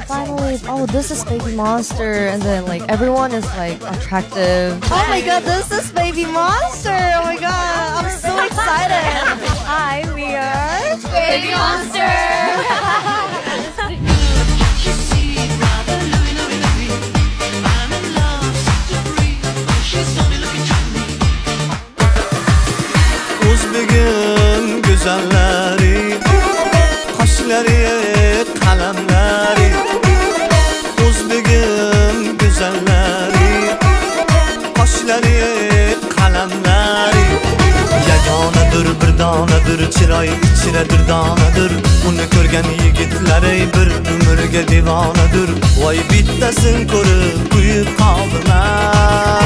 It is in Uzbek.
finally, oh, this is Baby Monster, and then like everyone is like attractive. Oh my god, this is Baby Monster! Oh my god, I'm so excited! Hi, we are Baby Monster. O'zbegim güzelleri, kaşları, kalemleri. O'zbegim güzelleri, kaşları, kalemleri. Yagonadır, bir donadır, chiroyi ichidadir donadir. Uni ko'rgan yigitlar bir umrga divonadir. Voy bittasin ko'rib kuyib qoldilar.